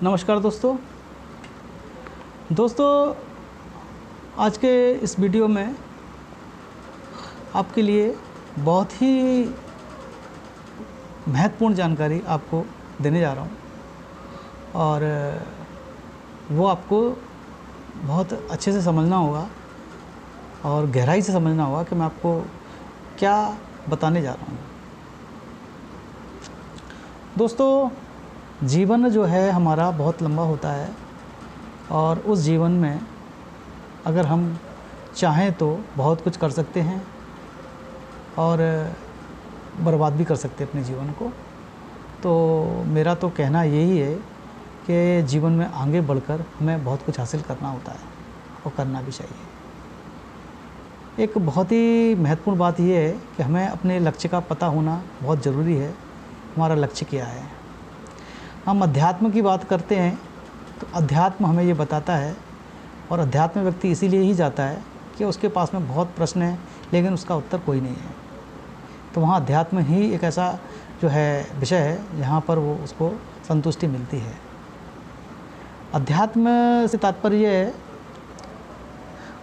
नमस्कार दोस्तों आज के इस वीडियो में आपके लिए बहुत ही महत्वपूर्ण जानकारी आपको देने जा रहा हूँ और वो आपको बहुत अच्छे से समझना होगा और गहराई से समझना होगा कि मैं आपको क्या बताने जा रहा हूँ। दोस्तों, जीवन जो है हमारा बहुत लंबा होता है और उस जीवन में अगर हम चाहें तो बहुत कुछ कर सकते हैं और बर्बाद भी कर सकते हैं अपने जीवन को। तो मेरा तो कहना यही है कि जीवन में आगे बढ़कर हमें बहुत कुछ हासिल करना होता है और करना भी चाहिए। एक बहुत ही महत्वपूर्ण बात यह है कि हमें अपने लक्ष्य का पता होना बहुत ज़रूरी है। हमारा लक्ष्य क्या है? हम अध्यात्म की बात करते हैं तो अध्यात्म हमें ये बताता है, और अध्यात्म व्यक्ति इसीलिए ही जाता है कि उसके पास में बहुत प्रश्न हैं लेकिन उसका उत्तर कोई नहीं है। तो वहाँ अध्यात्म ही एक ऐसा जो है विषय है जहाँ पर वो उसको संतुष्टि मिलती है। अध्यात्म से तात्पर्य है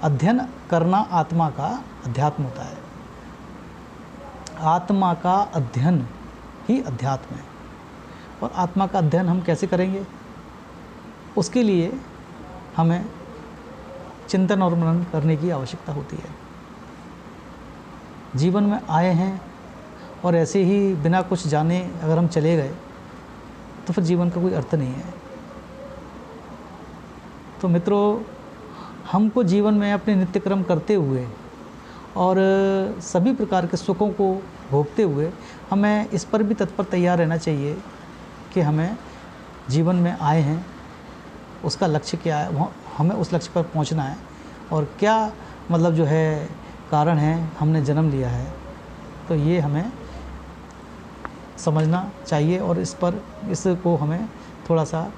अध्ययन करना, आत्मा का अध्यात्म होता है। आत्मा का अध्ययन ही अध्यात्म है। और आत्मा का अध्ययन हम कैसे करेंगे? उसके लिए हमें चिंतन और मनन करने की आवश्यकता होती है। जीवन में आए हैं और ऐसे ही बिना कुछ जाने अगर हम चले गए तो फिर जीवन का कोई अर्थ नहीं है। तो मित्रों, हमको जीवन में अपने नित्यक्रम करते हुए और सभी प्रकार के सुखों को भोगते हुए हमें इस पर भी तत्पर तैयार रहना चाहिए कि हमें जीवन में आए हैं, उसका लक्ष्य क्या है, हमें उस लक्ष्य पर पहुंचना है और क्या मतलब जो है कारण है हमने जन्म लिया है। तो ये हमें समझना चाहिए और इसको हमें थोड़ा सा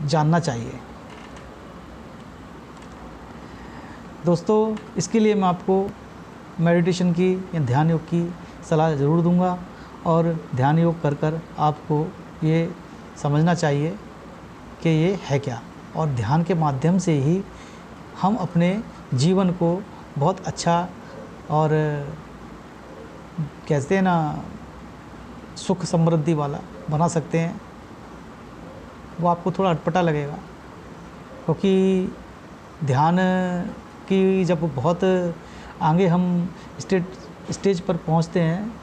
जानना चाहिए। दोस्तों, इसके लिए मैं आपको मेडिटेशन की या ध्यान योग की सलाह ज़रूर दूंगा और ध्यान योग कर आपको ये समझना चाहिए कि ये है क्या, और ध्यान के माध्यम से ही हम अपने जीवन को बहुत अच्छा और कहते हैं ना सुख समृद्धि वाला बना सकते हैं। वो आपको थोड़ा अटपटा लगेगा क्योंकि ध्यान की जब बहुत आगे हम स्टेज पर पहुंचते हैं,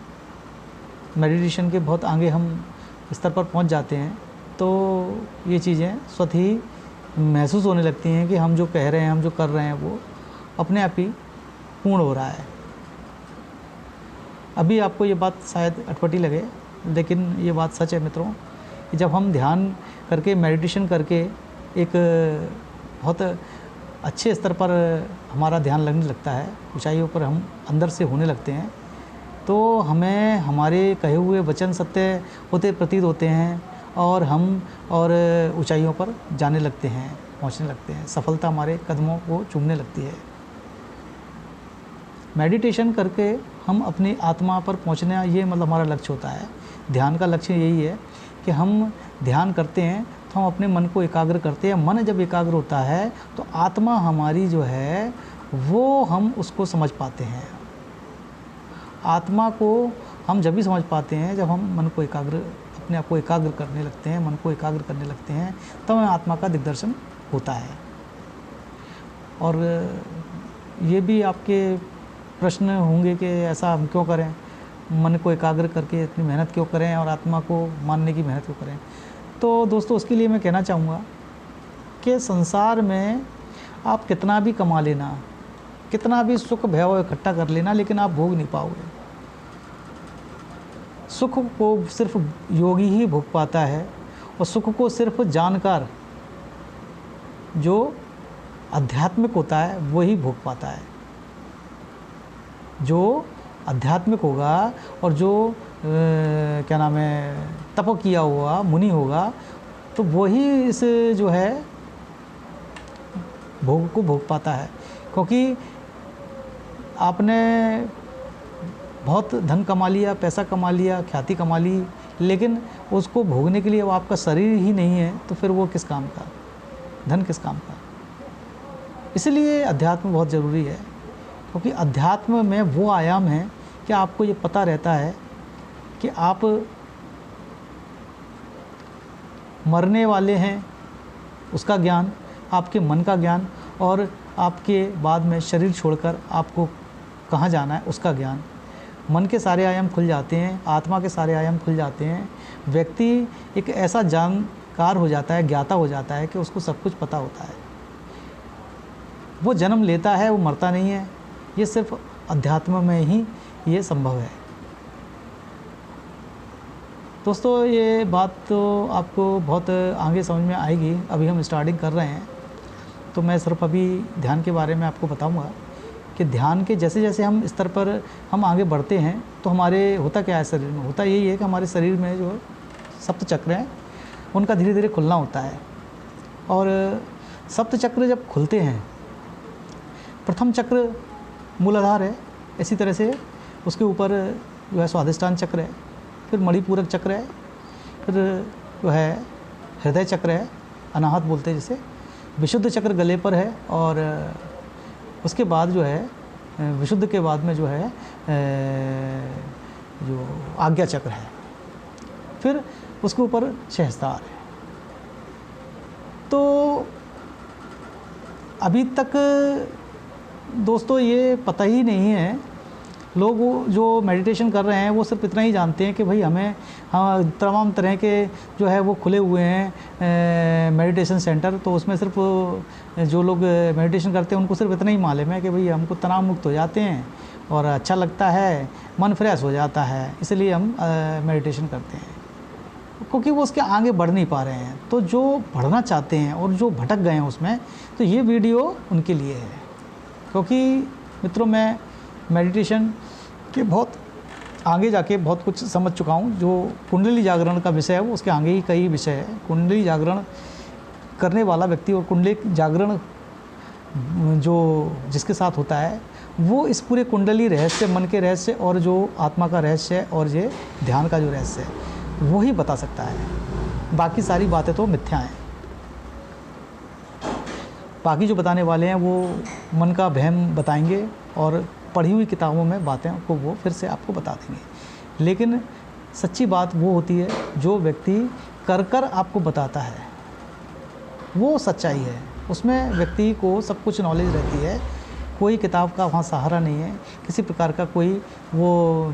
मेडिटेशन के बहुत आगे हम स्तर पर पहुंच जाते हैं, तो ये चीज़ें स्वतः ही महसूस होने लगती हैं कि हम जो कह रहे हैं, हम जो कर रहे हैं वो अपने आप ही पूर्ण हो रहा है। अभी आपको ये बात शायद अटपटी लगे, लेकिन ये बात सच है मित्रों कि जब हम ध्यान करके, मेडिटेशन करके एक बहुत अच्छे स्तर पर हमारा ध्यान लगने लगता है, ऊंचाइयों पर हम अंदर से होने लगते हैं, तो हमें हमारे कहे हुए वचन सत्य होते प्रतीत होते हैं और हम और ऊंचाइयों पर जाने लगते हैं, पहुंचने लगते हैं। सफलता हमारे कदमों को चूमने लगती है। मेडिटेशन करके हम अपनी आत्मा पर पहुंचना, ये मतलब हमारा लक्ष्य होता है। ध्यान का लक्ष्य यही है कि हम ध्यान करते हैं तो हम अपने मन को एकाग्र करते हैं। मन जब एकाग्र होता है तो आत्मा हमारी जो है वो हम उसको समझ पाते हैं। आत्मा को हम जब भी समझ पाते हैं जब हम मन को एकाग्र, अपने आप को एकाग्र करने लगते हैं, मन को एकाग्र करने लगते हैं, तब हमें आत्मा का दिग्दर्शन होता है। और ये भी आपके प्रश्न होंगे कि ऐसा हम क्यों करें, मन को एकाग्र करके इतनी मेहनत क्यों करें और आत्मा को मानने की मेहनत क्यों करें? तो दोस्तों, उसके लिए मैं कहना चाहूँगा कि संसार में आप कितना भी कमा लेना, कितना भी सुख वैभव इकट्ठा कर लेना, लेकिन आप भोग नहीं पाओगे। सुख को सिर्फ योगी ही भोग पाता है, और सुख को सिर्फ जानकर जो आध्यात्मिक होता है वही भोग पाता है। जो आध्यात्मिक होगा और जो क्या नाम है तप किया हुआ मुनि होगा, तो वही इस जो है भोग को भोग पाता है। क्योंकि आपने बहुत धन कमा लिया, पैसा कमा लिया, ख्याति कमा ली, लेकिन उसको भोगने के लिए वो आपका शरीर ही नहीं है तो फिर वो किस काम का, धन किस काम का। इसलिए अध्यात्म बहुत ज़रूरी है, क्योंकि अध्यात्म में वो आयाम है कि आपको ये पता रहता है कि आप मरने वाले हैं, उसका ज्ञान, आपके मन का ज्ञान, और आपके बाद में शरीर छोड़कर आपको कहाँ जाना है उसका ज्ञान। मन के सारे आयाम खुल जाते हैं, आत्मा के सारे आयाम खुल जाते हैं। व्यक्ति एक ऐसा जानकार हो जाता है, ज्ञाता हो जाता है कि उसको सब कुछ पता होता है। वो जन्म लेता है, वो मरता नहीं है। ये सिर्फ अध्यात्म में ही ये संभव है। दोस्तों, ये बात तो आपको बहुत आगे समझ में आएगी। अभी हम स्टार्टिंग कर रहे हैं, तो मैं सिर्फ अभी ध्यान के बारे में आपको बताऊंगा कि ध्यान के जैसे जैसे हम स्तर पर हम आगे बढ़ते हैं तो हमारे होता क्या है शरीर में, होता यही है कि हमारे शरीर में जो सप्त चक्र हैं उनका धीरे धीरे खुलना होता है। और सप्त चक्र जब खुलते हैं, प्रथम चक्र मूलाधार है, इसी तरह से उसके ऊपर जो है स्वाधिष्ठान चक्र है, फिर मणिपूरक चक्र है, फिर जो है हृदय चक्र है, अनाहत बोलते हैं जिसे, विशुद्ध चक्र गले पर है, और उसके बाद जो है विशुद्ध के बाद में जो है जो आज्ञा चक्र है, फिर उसके ऊपर सहस्त्रार है। तो अभी तक दोस्तों ये पता ही नहीं है, लोग जो मेडिटेशन कर रहे हैं वो सिर्फ इतना ही जानते हैं कि भाई हमें तमाम तरह के जो है वो खुले हुए हैं मेडिटेशन सेंटर, तो उसमें सिर्फ जो लोग मेडिटेशन करते हैं उनको सिर्फ इतना ही मालूम है कि भाई हमको तनाव मुक्त हो जाते हैं और अच्छा लगता है, मन फ्रेश हो जाता है, इसलिए हम मेडिटेशन करते हैं, क्योंकि वो उसके आगे बढ़ नहीं पा रहे हैं। तो जो बढ़ना चाहते हैं और जो भटक गए हैं उसमें, तो ये वीडियो उनके लिए है। क्योंकि मित्रों, मैं मेडिटेशन के बहुत आगे जाके बहुत कुछ समझ चुका हूँ। जो कुंडली जागरण का विषय है वो उसके आगे ही कई विषय है। कुंडली जागरण करने वाला व्यक्ति और कुंडली जागरण जो जिसके साथ होता है वो इस पूरे कुंडली रहस्य, मन के रहस्य और जो आत्मा का रहस्य है और ये ध्यान का जो रहस्य है वो ही बता सकता है। बाकी सारी बातें तो मिथ्या हैं। बाकी जो बताने वाले हैं वो मन का वहम बताएंगे और पढ़ी हुई किताबों में बातें को वो फिर से आपको बता देंगे। लेकिन सच्ची बात वो होती है जो व्यक्ति कर कर आपको बताता है, वो सच्चाई है। उसमें व्यक्ति को सब कुछ नॉलेज रहती है, कोई किताब का वहाँ सहारा नहीं है, किसी प्रकार का कोई वो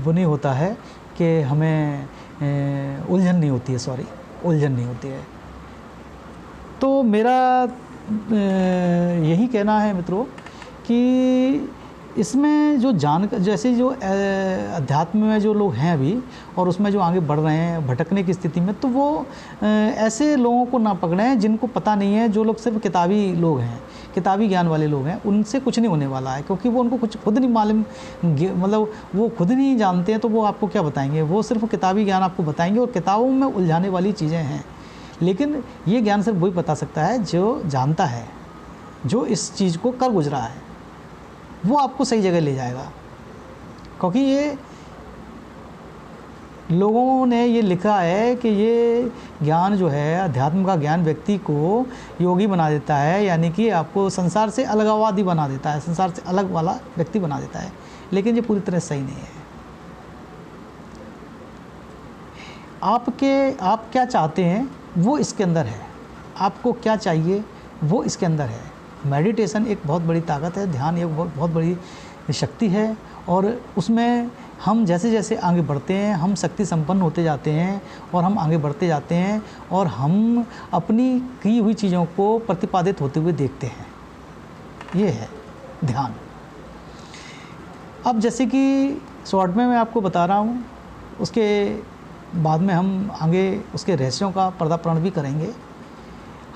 नहीं होता है कि हमें उलझन नहीं होती है, उलझन नहीं होती है। तो मेरा यही कहना है मित्रों कि इसमें जो जैसे जो अध्यात्म में जो लोग हैं अभी और उसमें जो आगे बढ़ रहे हैं भटकने की स्थिति में, तो वो ऐसे लोगों को ना पकड़ें जिनको पता नहीं है। जो लोग सिर्फ किताबी लोग हैं, किताबी ज्ञान वाले लोग हैं, उनसे कुछ नहीं होने वाला है, क्योंकि वो उनको कुछ खुद नहीं मालूम, मतलब वो खुद नहीं जानते हैं, तो वो आपको क्या बताएंगे। वो सिर्फ किताबी ज्ञान आपको बताएंगे और किताबों में उलझाने वाली चीज़ें हैं। लेकिन ये ज्ञान सिर्फ वही बता सकता है जो जानता है, जो इस चीज़ को कर गुजरा है, वो आपको सही जगह ले जाएगा। क्योंकि ये लोगों ने ये लिखा है कि ये ज्ञान जो है, अध्यात्म का ज्ञान व्यक्ति को योगी बना देता है, यानी कि आपको संसार से अलगाववादी बना देता है, संसार से अलग वाला व्यक्ति बना देता है। लेकिन ये पूरी तरह सही नहीं है। आप क्या चाहते हैं वो इसके अंदर है, आपको क्या चाहिए वो इसके अंदर है। मेडिटेशन एक बहुत बड़ी ताकत है, ध्यान एक बहुत बड़ी शक्ति है, और उसमें हम जैसे जैसे आगे बढ़ते हैं हम शक्ति संपन्न होते जाते हैं और हम आगे बढ़ते जाते हैं और हम अपनी की हुई चीज़ों को प्रतिपादित होते हुए देखते हैं। ये है ध्यान। अब जैसे कि शॉर्ट में मैं आपको बता रहा हूँ, उसके बाद में हम आगे उसके रहस्यों का पर्दापण भी करेंगे।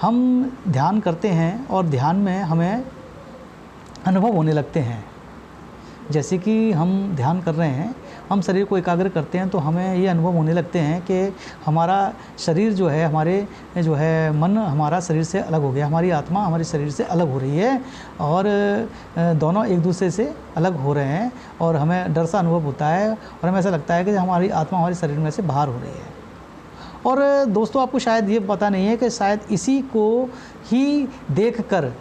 हम ध्यान करते हैं और ध्यान में हमें अनुभव होने लगते हैं। जैसे कि हम ध्यान कर रहे हैं, हम शरीर को एकाग्र करते हैं तो हमें ये अनुभव होने लगते हैं कि हमारा शरीर जो है, हमारे जो है मन हमारा शरीर से अलग हो गया, हमारी आत्मा हमारे शरीर से अलग हो रही है और दोनों एक दूसरे से अलग हो रहे हैं और हमें डर सा अनुभव होता है और हमें ऐसा लगता है कि हमारी आत्मा हमारे शरीर में से बाहर हो रही है। और दोस्तों, आपको शायद ये पता नहीं है कि शायद इसी को ही देखकर,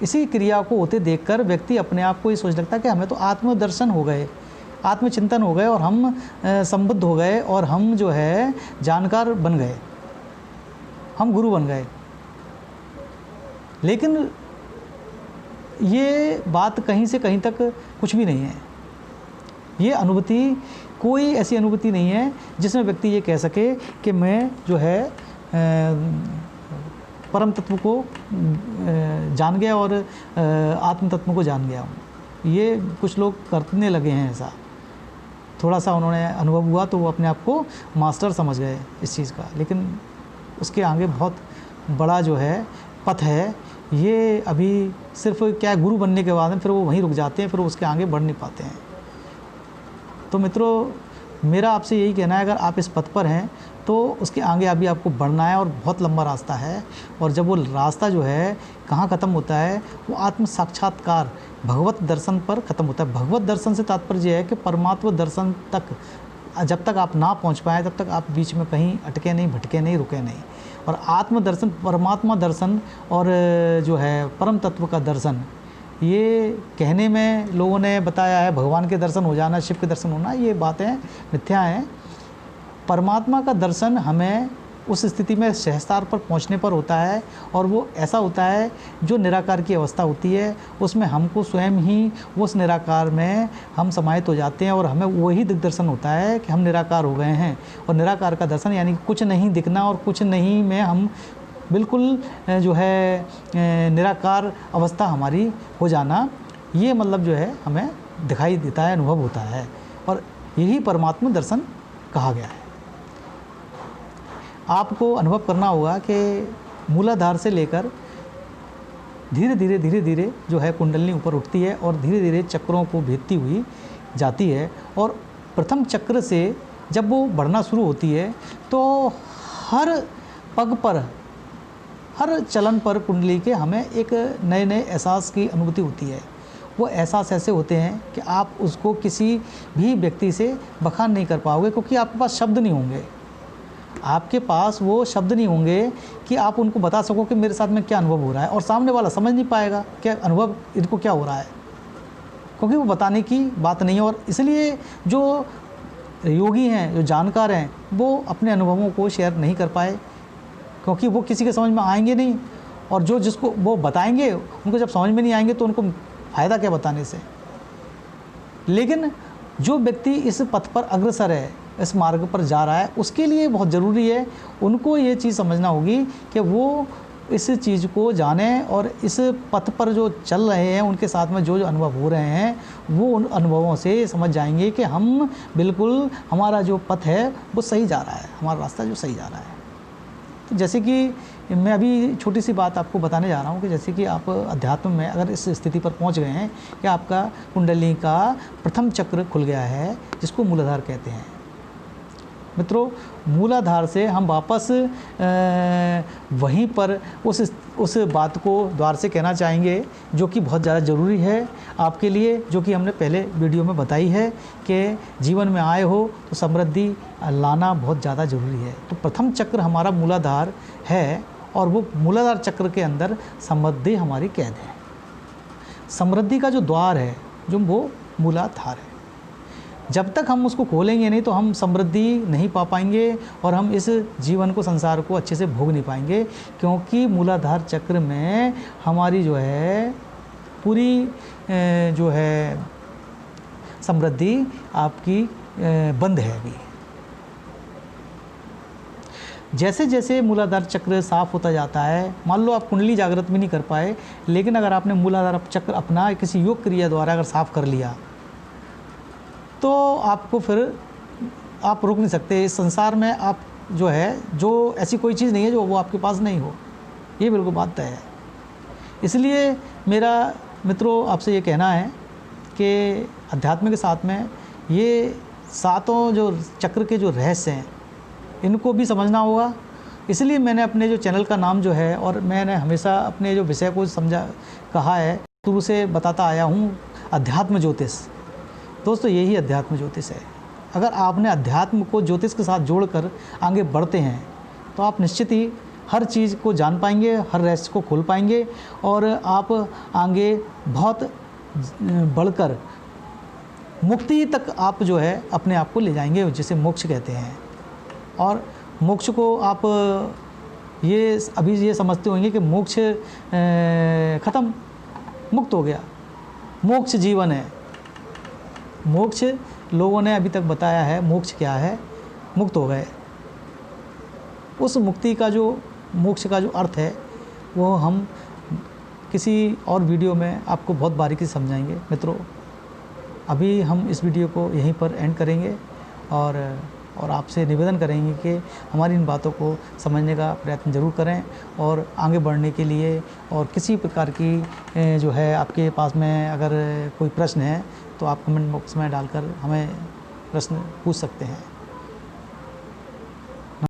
इसी क्रिया को होते देखकर व्यक्ति अपने आप को ये सोच लगता है कि हमें तो आत्मदर्शन हो गए, आत्मचिंतन हो गए और हम संबुद्ध हो गए और हम जो है जानकार बन गए, हम गुरु बन गए। लेकिन ये बात कहीं से कहीं तक कुछ भी नहीं है। ये अनुभूति, कोई ऐसी अनुभूति नहीं है जिसमें व्यक्ति ये कह सके कि मैं जो है परम तत्व को जान गया और आत्म तत्व को जान गया हूँ। ये कुछ लोग करने लगे हैं ऐसा, थोड़ा सा उन्होंने अनुभव हुआ तो वो अपने आप को मास्टर समझ गए इस चीज़ का, लेकिन उसके आगे बहुत बड़ा जो है पथ है। ये अभी सिर्फ क्या गुरु बनने के बाद में फिर वो वहीं रुक जाते हैं, फिर उसके आगे बढ़ नहीं पाते हैं। तो मित्रों, मेरा आपसे यही कहना है, अगर आप इस पथ पर हैं तो उसके आगे अभी आपको बढ़ना है और बहुत लंबा रास्ता है। और जब वो रास्ता जो है कहाँ ख़त्म होता है, वो आत्म साक्षात्कार भगवत दर्शन पर ख़त्म होता है। भगवत दर्शन से तात्पर्य है कि परमात्मा दर्शन तक जब तक आप ना पहुंच पाए तब तक आप बीच में कहीं अटके नहीं, भटके नहीं, रुके नहीं। और आत्म दर्शन, परमात्मा दर्शन और जो है परम तत्व का दर्शन, ये कहने में लोगों ने बताया है भगवान के दर्शन हो जाना, शिव के दर्शन होना, ये बातें मिथ्या हैं। परमात्मा का दर्शन हमें उस स्थिति में सहस्तार पर पहुंचने पर होता है और वो ऐसा होता है जो निराकार की अवस्था होती है, उसमें हमको स्वयं ही उस निराकार में हम समाहित हो जाते हैं और हमें वही दिग्दर्शन होता है कि हम निराकार हो गए हैं। और निराकार का दर्शन यानी कुछ नहीं दिखना और कुछ नहीं में हम बिल्कुल जो है निराकार अवस्था हमारी हो जाना, ये मतलब जो है हमें दिखाई देता है, अनुभव होता है और यही परमात्मा दर्शन कहा गया है। आपको अनुभव करना होगा कि मूलाधार से लेकर धीरे धीरे जो है कुंडलनी ऊपर उठती है और धीरे धीरे चक्रों को भेदती हुई जाती है। और प्रथम चक्र से जब वो बढ़ना शुरू होती है तो हर पग पर, हर चलन पर कुंडली के हमें एक नए नए एहसास की अनुभूति होती है। वो एहसास ऐसे होते हैं कि आप उसको किसी भी व्यक्ति से बखान नहीं कर पाओगे, क्योंकि आपके पास शब्द नहीं होंगे, आपके पास वो शब्द नहीं होंगे कि आप उनको बता सको कि मेरे साथ में क्या अनुभव हो रहा है। और सामने वाला समझ नहीं पाएगा कि अनुभव इनको क्या हो रहा है, क्योंकि वो बताने की बात नहीं है। और इसलिए जो योगी हैं, जो जानकार हैं, वो अपने अनुभवों को शेयर नहीं कर पाए, क्योंकि वो किसी के समझ में आएंगे नहीं। और जो जिसको वो बताएंगे उनको जब समझ में नहीं आएंगे तो उनको फ़ायदा क्या बताने से। लेकिन जो व्यक्ति इस पथ पर अग्रसर है, इस मार्ग पर जा रहा है, उसके लिए बहुत ज़रूरी है, उनको ये चीज़ समझना होगी कि वो इस चीज़ को जाने और इस पथ पर जो चल रहे हैं उनके साथ में जो जो अनुभव हो रहे हैं वो उन अनुभवों से समझ जाएंगे कि हम बिल्कुल, हमारा जो पथ है वो सही जा रहा है, हमारा रास्ता जो सही जा रहा है। तो जैसे कि मैं अभी छोटी सी बात आपको बताने जा रहा हूँ कि जैसे कि आप अध्यात्म में अगर इस स्थिति पर पहुँच गए हैं कि आपका कुंडली का प्रथम चक्र खुल गया है, जिसको मूलाधार कहते हैं। मित्रों, मूलाधार से हम वापस वहीं पर उस बात को द्वार से कहना चाहेंगे जो कि बहुत ज़्यादा ज़रूरी है आपके लिए, जो कि हमने पहले वीडियो में बताई है कि जीवन में आए हो तो समृद्धि लाना बहुत ज़्यादा ज़रूरी है। तो प्रथम चक्र हमारा मूलाधार है और वो मूलाधार चक्र के अंदर समृद्धि हमारी कैद है। समृद्धि का जो द्वार है जो वो मूलाधार है। जब तक हम उसको खोलेंगे नहीं तो हम समृद्धि नहीं पा पाएंगे और हम इस जीवन को, संसार को अच्छे से भोग नहीं पाएंगे, क्योंकि मूलाधार चक्र में हमारी जो है पूरी जो है समृद्धि आपकी बंद है अभी। जैसे जैसे मूलाधार चक्र साफ होता जाता है, मान लो आप कुंडली जागृत भी नहीं कर पाए, लेकिन अगर आपने मूलाधार चक्र अपना किसी योग क्रिया द्वारा अगर साफ कर लिया तो आपको फिर आप रुक नहीं सकते इस संसार में। आप जो है, जो ऐसी कोई चीज़ नहीं है जो वो आपके पास नहीं हो, ये बिल्कुल बात तय है। इसलिए मेरा मित्रों आपसे ये कहना है कि अध्यात्म के साथ में ये सातों जो चक्र के जो रहस्य हैं इनको भी समझना होगा। इसलिए मैंने अपने जो चैनल का नाम जो है, और मैंने हमेशा अपने जो विषय को कहा है शुरू से बताता आया हूँ, अध्यात्म ज्योतिष। दोस्तों यही अध्यात्म ज्योतिष है। अगर आपने अध्यात्म को ज्योतिष के साथ जोड़कर आगे बढ़ते हैं तो आप निश्चित ही हर चीज़ को जान पाएंगे, हर रहस्य को खोल पाएंगे और आप आगे बहुत बढ़कर मुक्ति तक आप जो है अपने आप को ले जाएंगे, जिसे मोक्ष कहते हैं। और मोक्ष को आप ये अभी ये समझते होंगे कि मोक्ष ख़त्म, मुक्त हो गया, मोक्ष जीवन है। मोक्ष लोगों ने अभी तक बताया है, मोक्ष क्या है, मुक्त हो गए। उस मुक्ति का जो मोक्ष का जो अर्थ है वो हम किसी और वीडियो में आपको बहुत बारीकी से समझाएंगे। मित्रों, अभी हम इस वीडियो को यहीं पर एंड करेंगे और आपसे निवेदन करेंगे कि हमारी इन बातों को समझने का प्रयत्न ज़रूर करें और आगे बढ़ने के लिए, और किसी प्रकार की जो है आपके पास में अगर कोई प्रश्न है तो आप कमेंट बॉक्स में डालकर हमें प्रश्न पूछ सकते हैं।